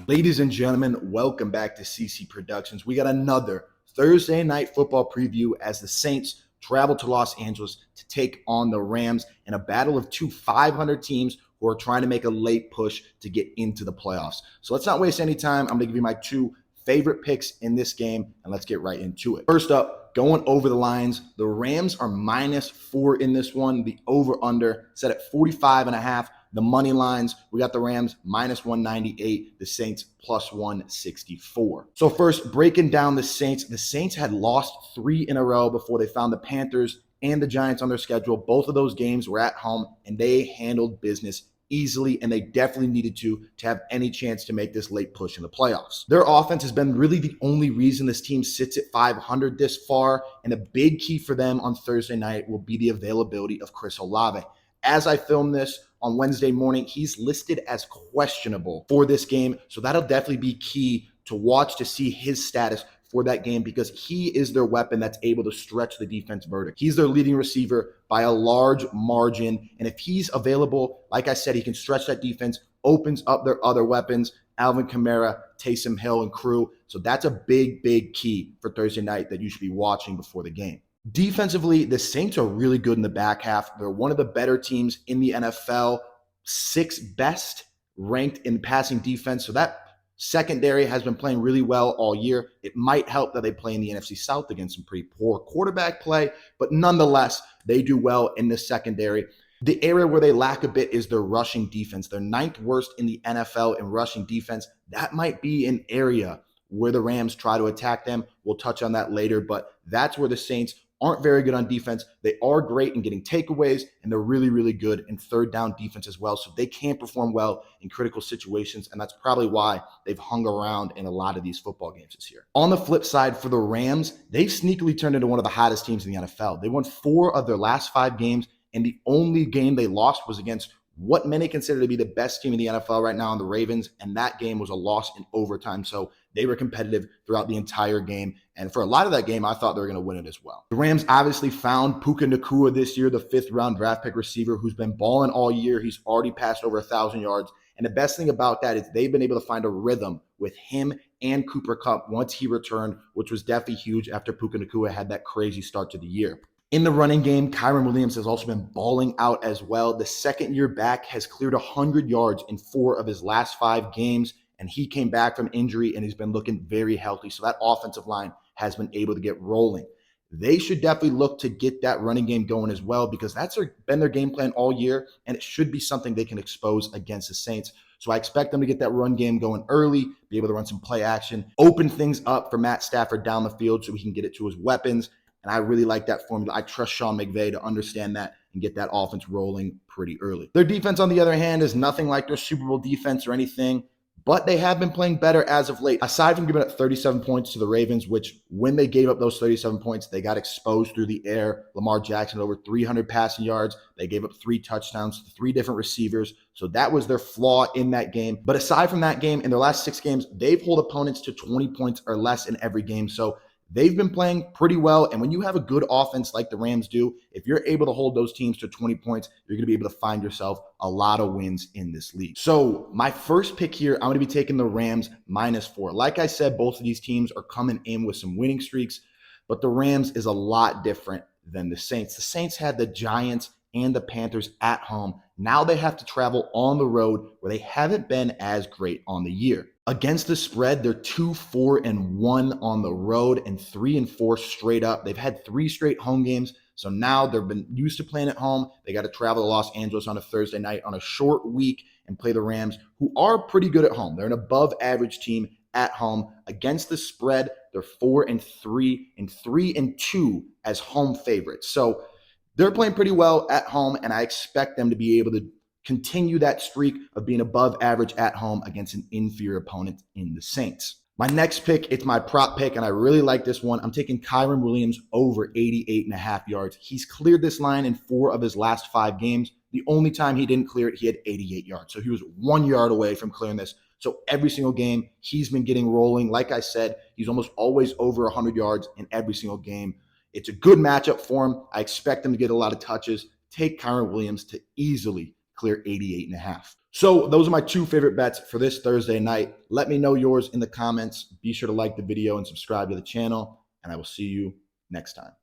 Ladies and gentlemen, welcome back to CC Productions. We got another Thursday night football preview as the Saints travel to Los Angeles to take on the Rams in a battle of two 500 teams who are trying to make a late push to get into the playoffs. So let's not waste any time. I'm going to give you my two favorite picks in this game, and let's get right into it. First up, going over the lines, the Rams are -4 in this one. The over-under set at 45.5. The money lines, we got the Rams -198, the Saints +164. So first, breaking down the Saints had lost 3 in a row before they found the Panthers and the Giants on their schedule. Both of those games were at home, and they handled business easily, and they definitely needed to have any chance to make this late push in the playoffs. Their offense has been really the only reason this team sits at 500 this far, and a big key for them on Thursday night will be the availability of Chris Olave. As I film this on Wednesday morning, he's listed as questionable for this game, so that'll definitely be key to watch to see his status for that game because he is their weapon that's able to stretch the defense verdict. He's their leading receiver by a large margin, and if he's available, like I said, he can stretch that defense, opens up their other weapons, Alvin Kamara, Taysom Hill, and crew. So that's a big, big key for Thursday night that you should be watching before the game. Defensively, the Saints are really good in the back half. They're one of the better teams in the NFL, 6th best ranked in passing defense. So that secondary has been playing really well all year. It might help that they play in the NFC South against some pretty poor quarterback play, but nonetheless, they do well in the secondary. The area where they lack a bit is their rushing defense. They're 9th worst in the NFL in rushing defense. That might be an area where the Rams try to attack them. We'll touch on that later, but that's where the Saints aren't very good on defense. They are great in getting takeaways, and they're really, really good in third down defense as well. So they can perform well in critical situations, and that's probably why they've hung around in a lot of these football games this year. On the flip side, for the Rams, they've sneakily turned into one of the hottest teams in the NFL. They won 4 of their last 5 games, and the only game they lost was against what many consider to be the best team in the NFL right now, in the Ravens, and that game was a loss in overtime. So they were competitive throughout the entire game, and for a lot of that game, I thought they were going to win it as well. The Rams obviously found Puka Nacua this year, the 5th-round draft pick receiver who's been balling all year. He's already passed over 1,000 yards, and the best thing about that is they've been able to find a rhythm with him and Cooper Kupp once he returned, which was definitely huge after Puka Nacua had that crazy start to the year. In the running game, Kyren Williams has also been balling out as well. The second year back has cleared 100 yards in 4 of his last 5 games, and he came back from injury, and he's been looking very healthy. So that offensive line has been able to get rolling. They should definitely look to get that running game going as well because that's been their game plan all year, and it should be something they can expose against the Saints. So I expect them to get that run game going early, be able to run some play action, open things up for Matt Stafford down the field so he can get it to his weapons. And I really like that formula. I trust Sean McVay to understand that and get that offense rolling pretty early. Their defense, on the other hand, is nothing like their Super Bowl defense or anything, but they have been playing better as of late. Aside from giving up 37 points to the Ravens, which when they gave up those 37 points, they got exposed through the air. Lamar Jackson over 300 passing yards. They gave up 3 touchdowns to 3 different receivers. So that was their flaw in that game. But aside from that game, in their last 6 games, they've held opponents to 20 points or less in every game. So they've been playing pretty well, and when you have a good offense like the Rams do, if you're able to hold those teams to 20 points, you're going to be able to find yourself a lot of wins in this league. So my first pick here, I'm going to be taking the Rams -4. Like I said, both of these teams are coming in with some winning streaks, but the Rams is a lot different than the Saints. The Saints had the Giants and the Panthers at home. Now they have to travel on the road where they haven't been as great on the year. Against the spread, they're 2-4-1 on the road and 3-4 straight up. They've had 3 straight home games. So now they've been used to playing at home. They got to travel to Los Angeles on a Thursday night on a short week and play the Rams, who are pretty good at home. They're an above average team at home. Against the spread, they're 4-3 and 3-2 as home favorites. So they're playing pretty well at home, and I expect them to be able to continue that streak of being above average at home against an inferior opponent in the Saints. My next pick, it's my prop pick, and I really like this one. I'm taking Kyren Williams over 88.5 yards. He's cleared this line in 4 of his last 5 games. The only time he didn't clear it, he had 88 yards. So he was 1 yard away from clearing this. So every single game, he's been getting rolling. Like I said, he's almost always over 100 yards in every single game. It's a good matchup for him. I expect him to get a lot of touches. Take Kyren Williams to easily clear 88.5. So those are my two favorite bets for this Thursday night. Let me know yours in the comments. Be sure to like the video and subscribe to the channel, and I will see you next time.